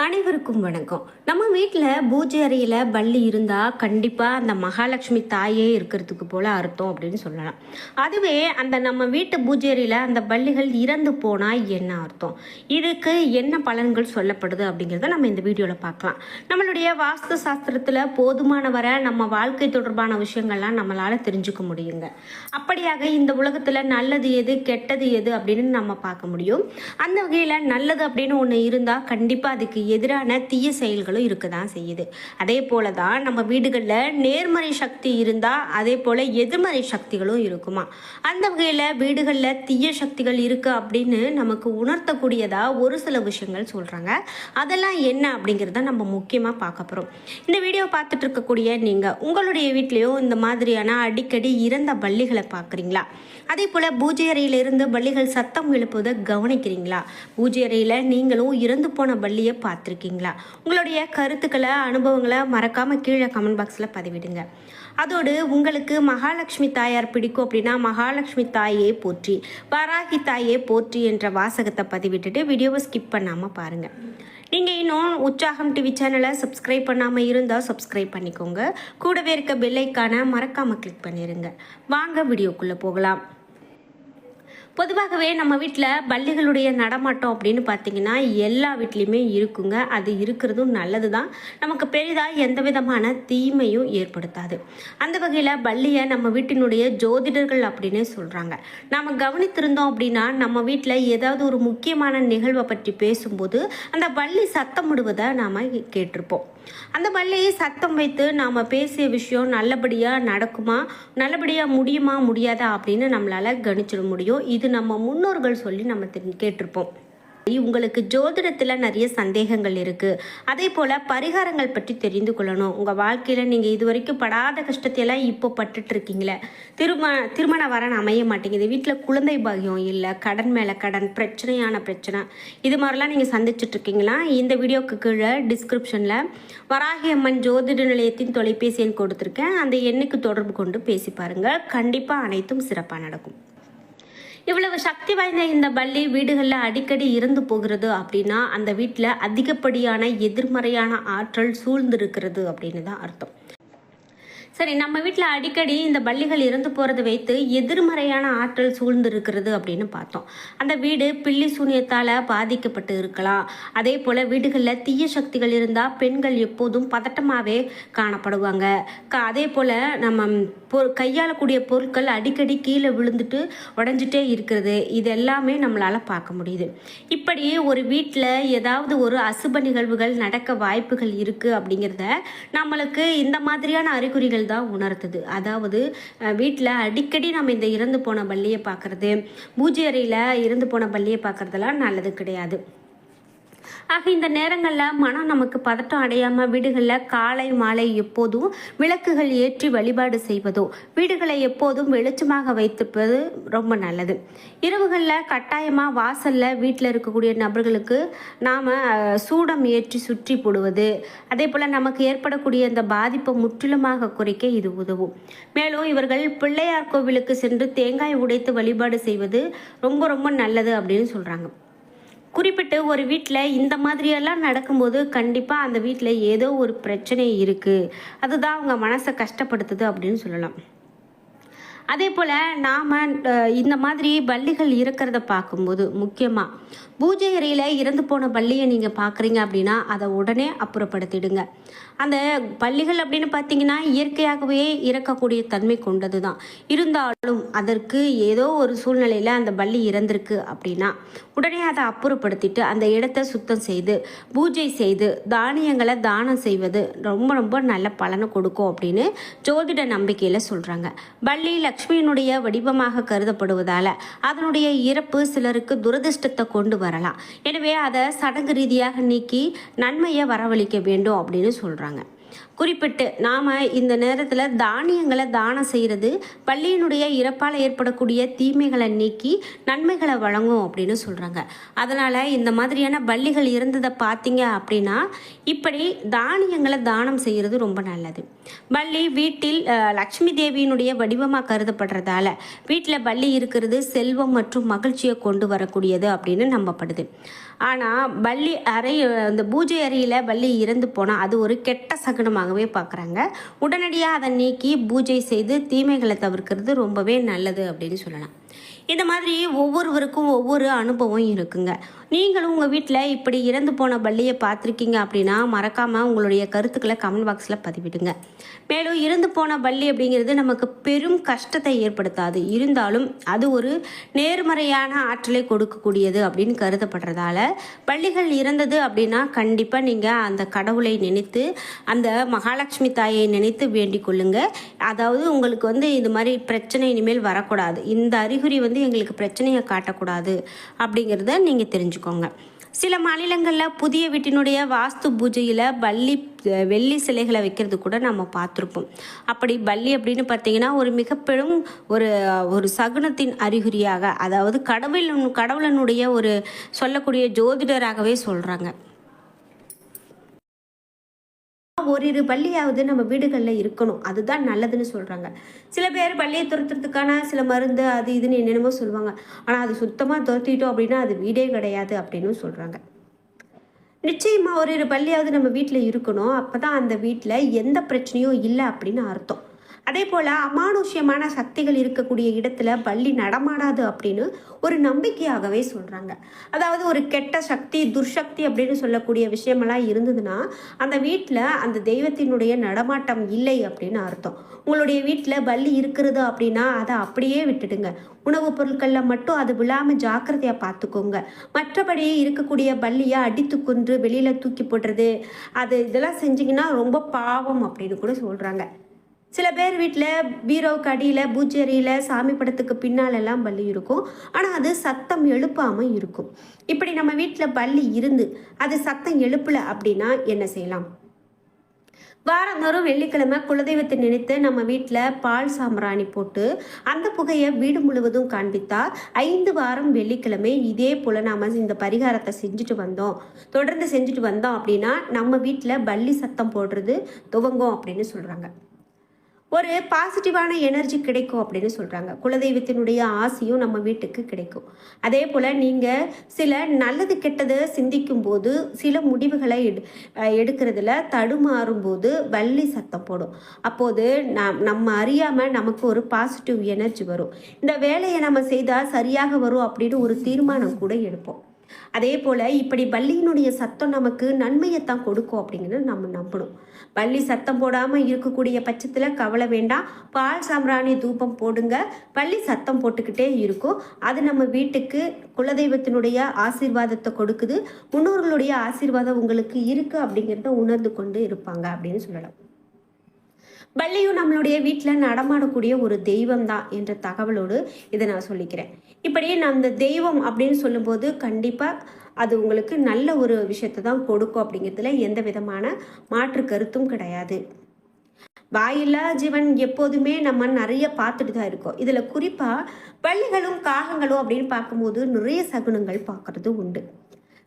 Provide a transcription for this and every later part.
அனைவருக்கும் வணக்கம். நம்ம வீட்டில் பூஜை அறையில் பல்லி இருந்தால் கண்டிப்பாக அந்த மகாலட்சுமி தாயே இருக்கிறதுக்கு போல அர்த்தம் அப்படின்னு சொல்லலாம். அதுவே அந்த நம்ம வீட்டு பூஜை அறையில் அந்த பல்லிகள் இறந்து போனால் என்ன அர்த்தம், இதுக்கு என்ன பலன்கள் சொல்லப்படுது அப்படிங்கிறத நம்ம இந்த வீடியோவில் பார்க்கலாம். நம்மளுடைய வாஸ்து சாஸ்திரத்தில் போதுமான வரை நம்ம வாழ்க்கை தொடர்பான விஷயங்கள்லாம் நம்மளால் தெரிஞ்சுக்க முடியுங்க. அப்படியாக இந்த உலகத்தில் நல்லது எது கெட்டது எது அப்படின்னு நம்ம பார்க்க முடியும். அந்த வகையில் நல்லது அப்படின்னு ஒன்று இருந்தால் கண்டிப்பாக அதுக்கு எதிரான தீய செயல்களும் இருக்க தான் செய்யுது. அதே போல தான் நம்ம வீடுகளில் நேர்மறை சக்தி இருந்தால் அதே போல் எதிர்மறை சக்திகளும் இருக்குமா. அந்த வகையில் வீடுகளில் தீய சக்திகள் இருக்குது அப்படின்னு நமக்கு உணர்த்தக்கூடியதாக ஒரு சில விஷயங்கள் சொல்கிறாங்க. அதெல்லாம் என்ன அப்படிங்கிறத நம்ம முக்கியமாக பார்க்க போகிறோம். இந்த வீடியோ பார்த்துட்டு இருக்கக்கூடிய நீங்கள் உங்களுடைய வீட்லேயும் இந்த மாதிரியான அடிக்கடி இறந்த பல்லிகளை பார்க்குறீங்களா? அதே போல் பூஜை அறையிலிருந்து பல்லிகள் சத்தம் எழுப்புவதை கவனிக்கிறீங்களா? பூஜை அறையில் நீங்களும் இறந்து போன பல்லியை பார்த்துருக்கீங்களா? உங்களுடைய கருத்துக்களை அனுபவங்களை மறக்காமல் கீழே கமெண்ட் பாக்ஸில் பதிவிடுங்க. அதோடு உங்களுக்கு மகாலட்சுமி தாயார் பிடிக்கும் அப்படின்னா மகாலட்சுமி தாயே போற்றி, வராகி தாயே போற்றி என்ற வாசகத்தை பதிவிட்டுட்டு வீடியோவை ஸ்கிப் பண்ணாமல் பாருங்கள். நீங்கள் இன்னும் உற்சாகம் டிவி சேனலை சப்ஸ்கிரைப் பண்ணாமல் இருந்தால் சப்ஸ்கிரைப் பண்ணிக்கோங்க. கூடவே இருக்க பெல்லைக்கான மறக்காமல் கிளிக் பண்ணிடுங்க. வாங்க வீடியோக்குள்ளே போகலாம். பொதுவாகவே நம்ம வீட்டில் பல்லிகளுடைய நடமாட்டம் அப்படின்னு பார்த்தீங்கன்னா எல்லா வீட்லேயுமே இருக்குங்க. அது இருக்கிறதும் நல்லது தான். நமக்கு பெரிதாக எந்த விதமான தீமையும் ஏற்படுத்தாது. அந்த வகையில் பல்லியை நம்ம வீட்டினுடைய ஜோதிடர்கள் அப்படின்னே சொல்கிறாங்க. நாம் கவனித்திருந்தோம் அப்படின்னா நம்ம வீட்டில் ஏதாவது ஒரு முக்கியமான நிகழ்வை பற்றி பேசும்போது அந்த பல்லி சத்தம் விடுவதை நாம் கேட்டிருப்போம். அந்த பல்லியை சத்தம் வைத்து நாம் பேசிய விஷயம் நல்லபடியாக நடக்குமா, நல்லபடியாக முடியுமா முடியாதா அப்படின்னு நம்மளால் கணிச்சிட முடியும். இது நம்ம முன்னோர்கள் சொல்லி நம்ம கேட்டிருப்போம். உங்களுக்கு ஜோதிடத்தில் நிறைய சந்தேகங்கள் இருக்குது, அதே போல் பரிகாரங்கள் பற்றி தெரிந்து கொள்ளணும். உங்கள் வாழ்க்கையில் நீங்கள் இது வரைக்கும் படாத கஷ்டத்தையெல்லாம் இப்போ பட்டுட்டு இருக்கீங்களே, திருமண வரன் அமைய மாட்டேங்குது, வீட்டில் குழந்தை பாகியம் இல்லை, கடன் மேலே கடன், பிரச்சனையான பிரச்சனை, இது மாதிரிலாம் நீங்கள் சந்திச்சுட்டு இருக்கீங்களா? இந்த வீடியோக்கு கீழே டிஸ்கிரிப்ஷனில் வராகி அம்மன் ஜோதிட நிலையத்தின் தொலைபேசி எண் கொடுத்துருக்கேன். அந்த எண்ணுக்கு தொடர்பு கொண்டு பேசி பாருங்கள். கண்டிப்பாக அனைத்தும் சிறப்பாக நடக்கும். இவ்வளவு சக்தி வாய்ந்த இந்த பல்லி வீடுகளில் அடிக்கடி இறந்து போகிறது அப்படின்னா அந்த வீட்டில் அதிகப்படியான எதிர்மறையான ஆற்றல் சூழ்ந்திருக்கிறது அப்படின்னு தான் அர்த்தம். சரி, நம்ம வீட்டில் அடிக்கடி இந்த பல்லிகள் இறந்து போகிறத வைத்து எதிர்மறையான ஆற்றல் சூழ்ந்து இருக்கிறது அப்படின்னு பார்த்தோம். அந்த வீடு பில்லி சூனியத்தால் பாதிக்கப்பட்டு இருக்கலாம். அதே போல் வீடுகளில் தீய சக்திகள் இருந்தால் பெண்கள் எப்போதும் பதட்டமாகவே காணப்படுவாங்க. அதே போல் நம்ம கையாளக்கூடிய பொருட்கள் அடிக்கடி கீழே விழுந்துட்டு உடஞ்சிட்டே இருக்கிறது, இது எல்லாமே நம்மளால் பார்க்க முடியுது. இப்படி ஒரு வீட்டில் ஏதாவது ஒரு அசுப நிகழ்வுகள் நடக்க வாய்ப்புகள் இருக்குது அப்படிங்கிறத நம்மளுக்கு இந்த மாதிரியான அறிகுறிகள் தான் உணர்த்துது. அதாவது வீட்டில் அடிக்கடி நம்ம இந்த இறந்து போன பல்லியை பார்க்கறது, பூஜை அறையில் இறந்து போன பல்லியை பார்க்கறதெல்லாம் நல்லது கிடையாது. ஆக இந்த நேரங்களில் மனம் நமக்கு பதட்டம் அடையாமல் வீடுகளில் காலை மாலை எப்போதும் விளக்குகள் ஏற்றி வழிபாடு செய்வதோ, வீடுகளை எப்போதும் வெளிச்சமாக வைத்திருப்பது ரொம்ப நல்லது. இரவுகளில் கட்டாயமாக வாசலில் வீட்டில் இருக்கக்கூடிய நபர்களுக்கு நாம் சூடம் ஏற்றி சுற்றி போடுவது, அதே போல் நமக்கு ஏற்படக்கூடிய அந்த பாதிப்பை முற்றிலுமாக குறைக்க இது உதவும். மேலும் இவர்கள் பிள்ளையார் கோவிலுக்கு சென்று தேங்காய் உடைத்து வழிபாடு செய்வது ரொம்ப ரொம்ப நல்லது அப்படின்னு சொல்கிறாங்க. குறிப்பிட்டு ஒரு வீட்டில் இந்த மாதிரியெல்லாம் நடக்கும்போது கண்டிப்பாக அந்த வீட்டில் ஏதோ ஒரு பிரச்சனை இருக்குது, அதுதான் அவங்க மனசை கஷ்டப்படுத்துது அப்படின்னு சொல்லலாம். அதே போல் நாம் இந்த மாதிரி பல்லிகள் இருக்கிறத பார்க்கும்போது முக்கியமாக பூஜை அறையில் இறந்து போன பல்லியை நீங்கள் பார்க்குறீங்க அப்படின்னா அதை உடனே அப்புறப்படுத்திடுங்க. அந்த பல்லிகள் அப்படின்னு பார்த்தீங்கன்னா இயற்கையாகவே இறக்கக்கூடிய தன்மை கொண்டது தான். இருந்தாலும் அதற்கு ஏதோ ஒரு சூழ்நிலையில் அந்த பல்லி இறந்திருக்கு அப்படின்னா உடனே அதை அப்புறப்படுத்திட்டு அந்த இடத்த சுத்தம் செய்து பூஜை செய்து தானியங்களை தானம் செய்வது ரொம்ப ரொம்ப நல்ல பலனை கொடுக்கும் அப்படின்னு ஜோதிட நம்பிக்கையில் சொல்கிறாங்க. பல்லி லக்ஷ்மியினுடைய வடிவமாக கருதப்படுவதால் அதனுடைய இறப்பு சிலருக்கு துரதிர்ஷ்டத்தை கொண்டு வரலாம். எனவே அதை சடங்கு ரீதியாக நீக்கி நன்மையை வரவழைக்க வேண்டும் அப்படின்னு சொல்கிறாங்க. குறிப்பிட்டு நாம் இந்த நேரத்தில் தானியங்களை தானம் செய்கிறது பள்ளியினுடைய இறப்பால் ஏற்படக்கூடிய தீமைகளை நீக்கி நன்மைகளை வழங்கும் அப்படின்னு சொல்கிறாங்க. அதனால் இந்த மாதிரியான பள்ளிகள் இருந்ததை பார்த்தீங்க அப்படின்னா இப்படி தானியங்களை தானம் செய்கிறது ரொம்ப நல்லது. பள்ளி வீட்டில் லக்ஷ்மி தேவியினுடைய வடிவமாக கருதப்படுறதால வீட்டில் பள்ளி இருக்கிறது செல்வம் மற்றும் மகிழ்ச்சியை கொண்டு வரக்கூடியது அப்படின்னு நம்பப்படுது. ஆனால் பள்ளி அறை அந்த பூஜை அறையில் பள்ளி இறந்து போனால் அது ஒரு கெட்ட சகுனமாகவே பார்க்குறாங்க. உடனடியாக அதை நீக்கி பூஜை செய்து தீமைகளை தவிர்க்கிறது ரொம்பவே நல்லது அப்படின்னு சொல்லலாம். இந்த மாதிரி ஒவ்வொருவருக்கும் ஒவ்வொரு அனுபவம் இருக்குங்க. நீங்களும் உங்கள் வீட்டில் இப்படி இறந்து போன பள்ளியை பார்த்துருக்கீங்க அப்படின்னா மறக்காமல் உங்களுடைய கருத்துக்களை கமெண்ட் பாக்ஸில் பதிவிடுங்க. மேலும் இறந்து போன பள்ளி அப்படிங்கிறது நமக்கு பெரும் கஷ்டத்தை ஏற்படுத்தாது, இருந்தாலும் அது ஒரு நேர்மறையான ஆற்றலை கொடுக்கக்கூடியது அப்படின்னு கருதப்படுறதால பள்ளிகள் இறந்தது அப்படின்னா கண்டிப்பாக நீங்கள் அந்த கடவுளை நினைத்து அந்த மகாலட்சுமி தாயை நினைத்து வேண்டிக் கொள்ளுங்க. அதாவது உங்களுக்கு இது மாதிரி பிரச்சனை இனிமேல் வரக்கூடாது, இந்த அறிகுறி எங்களுக்கு பிரச்சனையை காட்டக்கூடாது அப்படிங்கிறத நீங்கள் தெரிஞ்சுக்கோங்க. சில மாநிலங்களில் புதிய வீட்டினுடைய வாஸ்து பூஜையில் பள்ளி வெள்ளி சிலைகளை வைக்கிறது கூட நம்ம பார்த்துருப்போம். அப்படி பள்ளி அப்படின்னு பார்த்தீங்கன்னா ஒரு மிகப்பெரும் ஒரு சகுனத்தின் அறிகுறியாக, அதாவது கடவுளனுடைய ஒரு சொல்லக்கூடிய ஜோதிடராகவே சொல்கிறாங்க. ஓரிரு பள்ளியாவது நம்ம வீடுகளில் இருக்கணும், அதுதான் நல்லதுன்னு சொல்கிறாங்க. சில பேர் பள்ளியை துரத்துறதுக்கான சில மருந்து அது இதுன்னு என்னென்னமோ சொல்லுவாங்க. ஆனால் அது சுத்தமாக துரத்திட்டோம் அப்படின்னா அது வீடே கிடையாது அப்படின்னு சொல்கிறாங்க. நிச்சயமாக ஓரிரு பள்ளியாவது நம்ம வீட்டில் இருக்கணும், அப்போ தான் அந்த வீட்டில் எந்த பிரச்சனையும் இல்லை அப்படின்னு அர்த்தம். அதே போல் அமானுஷ்யமான சக்திகள் இருக்கக்கூடிய இடத்துல பள்ளி நடமாடாது அப்படின்னு ஒரு நம்பிக்கையாகவே சொல்கிறாங்க. அதாவது ஒரு கெட்ட சக்தி துர்சக்தி அப்படின்னு சொல்லக்கூடிய விஷயமெல்லாம் இருந்ததுன்னா அந்த வீட்டில் அந்த தெய்வத்தினுடைய நடமாட்டம் இல்லை அப்படின்னு அர்த்தம். உங்களுடைய வீட்டில் பள்ளி இருக்கிறது அப்படின்னா அதை அப்படியே விட்டுடுங்க. உணவுப் பொருட்களில் மட்டும் அது விழாமல் ஜாக்கிரதையாக பார்த்துக்கோங்க. மற்றபடி இருக்கக்கூடிய பள்ளியை அடித்து கொன்று வெளியில் தூக்கி போடுறது இதெல்லாம் செஞ்சிங்கன்னா ரொம்ப பாவம் அப்படின்னு கூட சொல்கிறாங்க. சில பேர் வீட்டில் பீரோவுக்கு அடியில் பூஜை அறையில் சாமி படத்துக்கு பின்னாலெல்லாம் பள்ளி இருக்கும், ஆனால் அது சத்தம் எழுப்பாமல் இருக்கும். இப்படி நம்ம வீட்டில் பள்ளி இருந்து அது சத்தம் எழுப்பலை அப்படின்னா என்ன செய்யலாம்? வாரந்தோறும் வெள்ளிக்கிழமை குலதெய்வத்தை நினைத்து நம்ம வீட்டில் பால் சாம்பிராணி போட்டு அந்த புகையை வீடு முழுவதும் காண்பித்தா 5 வாரம் வெள்ளிக்கிழமை இதே போல் நாம் இந்த பரிகாரத்தை தொடர்ந்து செஞ்சுட்டு வந்தோம் அப்படின்னா நம்ம வீட்டில் பள்ளி சத்தம் போடுறது துவங்கும் அப்படின்னு சொல்கிறாங்க. ஒரு பாசிட்டிவான எனர்ஜி கிடைக்கும் அப்படின்னு சொல்கிறாங்க. குலதெய்வத்தினுடைய ஆசையும் நம்ம வீட்டுக்கு கிடைக்கும். அதே போல் நீங்கள் சில நல்லது கெட்டதை சிந்திக்கும் போது சில முடிவுகளை எடுக்கிறதுல தடுமாறும் போது வள்ளி சத்தம் போடும். அப்போது நம்ம அறியாமல் நமக்கு ஒரு பாசிட்டிவ் எனர்ஜி வரும். இந்த வேலையை நம்ம செய்தால் சரியாக வரும் அப்படின்னு ஒரு தீர்மானம் கூட எடுப்போம். அதே போல் இப்படி பள்ளியினுடைய சத்தம் நமக்கு நன்மையைத்தான் கொடுக்கும் அப்படிங்கிறது நம்ம நம்பணும். பள்ளி சத்தம் போடாமல் இருக்கக்கூடிய பட்சத்தில் கவலை வேண்டாம், பால் சாம்பிராணி தூபம் போடுங்க. பள்ளி சத்தம் போட்டுக்கிட்டே இருக்கும், அது நம்ம வீட்டுக்கு குலதெய்வத்தினுடைய ஆசீர்வாதத்தை கொடுக்குது. முன்னோர்களுடைய ஆசீர்வாதம் உங்களுக்கு இருக்குது அப்படிங்கிறத உணர்ந்து கொண்டு இருப்பாங்க அப்படின்னு சொல்லலாம். பள்ளியும் நம்மளுடைய வீட்டில் நடமாடக்கூடிய ஒரு தெய்வம் தான் என்ற தகவலோடு இதை நான் சொல்லிக்கிறேன். இப்படி அந்த தெய்வம் அப்படின்னு சொல்லும்போது கண்டிப்பாக அது உங்களுக்கு நல்ல ஒரு விஷயத்தை தான் கொடுக்கும் அப்படிங்கிறதுல எந்த விதமான மாற்று கருத்தும் கிடையாது. வாயில்லா ஜீவன் எப்போதுமே நம்ம நிறைய பார்த்துட்டு தான் இருக்கோம். இதில் குறிப்பாக பள்ளிகளும் காகங்களும் அப்படின்னு பார்க்கும்போது நிறைய சகுனங்கள் பார்க்கறது உண்டு.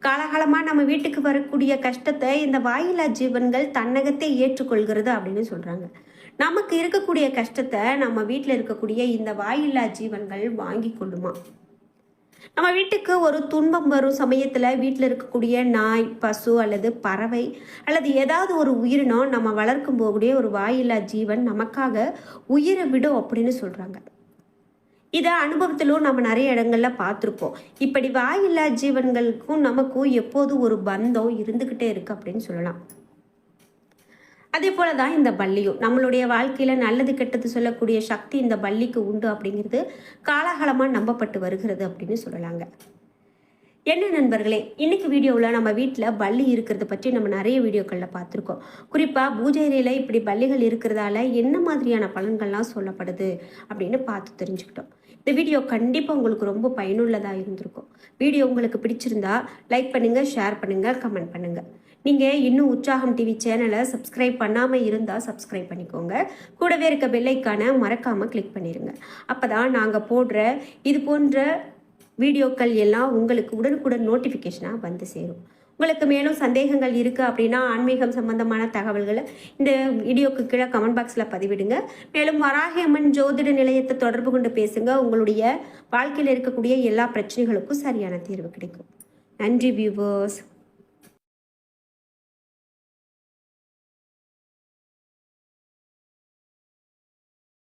காலகாலமாக நம்ம வீட்டுக்கு வரக்கூடிய கஷ்டத்தை இந்த வாயில்லா ஜீவன்கள் தன்னகத்தை ஏற்றுக்கொள்கிறது அப்படின்னு சொல்கிறாங்க. நமக்கு இருக்கக்கூடிய கஷ்டத்தை நம்ம வீட்டில் இருக்கக்கூடிய இந்த வாயில்லா ஜீவன்கள் வாங்கி கொள்ளுமா? நம்ம வீட்டுக்கு ஒரு துன்பம் வரும் சமயத்தில் வீட்டில் இருக்கக்கூடிய நாய், பசு அல்லது பறவை அல்லது ஏதாவது ஒரு உயிரினம் நம்ம வளர்க்கும் போகக்கூடிய ஒரு வாயில்லா ஜீவன் நமக்காக உயிரை விடும் அப்படின்னு சொல்கிறாங்க. இதை அனுபவத்திலும் நம்ம நிறைய இடங்கள்ல பார்த்துருப்போம். இப்படி வாயில்லா ஜீவன்களுக்கும் நமக்கும் எப்போது ஒரு பந்தம் இருந்துக்கிட்டே இருக்கு அப்படின்னு சொல்லலாம். அதே போல தான் இந்த பள்ளியும் நம்மளுடைய வாழ்க்கையில் நல்லது கெட்டது சொல்லக்கூடிய சக்தி இந்த பள்ளிக்கு உண்டு அப்படிங்கிறது காலகாலமாக நம்பப்பட்டு வருகிறது அப்படின்னு சொல்லலாங்க. என்ன நண்பர்களே, இன்னைக்கு வீடியோவில் நம்ம வீட்டில் பள்ளி இருக்கிறத பற்றி நம்ம நிறைய வீடியோக்களில் பார்த்துருக்கோம். குறிப்பாக பூஜை அறையில் இப்படி பள்ளிகள் இருக்கிறதால என்ன மாதிரியான பலன்கள்லாம் சொல்லப்படுது அப்படின்னு பார்த்து தெரிஞ்சுக்கிட்டோம். இந்த வீடியோ கண்டிப்பாக உங்களுக்கு ரொம்ப பயனுள்ளதாக இருந்திருக்கும். வீடியோ உங்களுக்கு பிடிச்சிருந்தா லைக் பண்ணுங்கள், ஷேர் பண்ணுங்கள், கமெண்ட் பண்ணுங்கள். நீங்கள் இன்னும் உற்சாகம் டிவி சேனலை சப்ஸ்கிரைப் பண்ணாமல் இருந்தால் சப்ஸ்கிரைப் பண்ணிக்கோங்க. கூடவே இருக்க பெல்லைக்கான மறக்காமல் கிளிக் பண்ணிடுங்க. அப்போ தான் நாங்கள் போடுற இது போன்ற வீடியோக்கள் எல்லாம் உங்களுக்கு உடனுக்குடன் நோட்டிஃபிகேஷனாக வந்து சேரும். உங்களுக்கு மேலும் சந்தேகங்கள் இருக்குது அப்படின்னா ஆன்மீகம் சம்பந்தமான தகவல்களை இந்த வீடியோக்கு கீழே கமெண்ட் பாக்ஸில் பதிவிடுங்க. மேலும் வராகி அம்மன் ஜோதிட நிலையத்தை தொடர்பு கொண்டு பேசுங்க. உங்களுடைய வாழ்க்கையில் இருக்கக்கூடிய எல்லா பிரச்சனைகளுக்கும் சரியான தீர்வு கிடைக்கும். நன்றி வியூவர்ஸ்.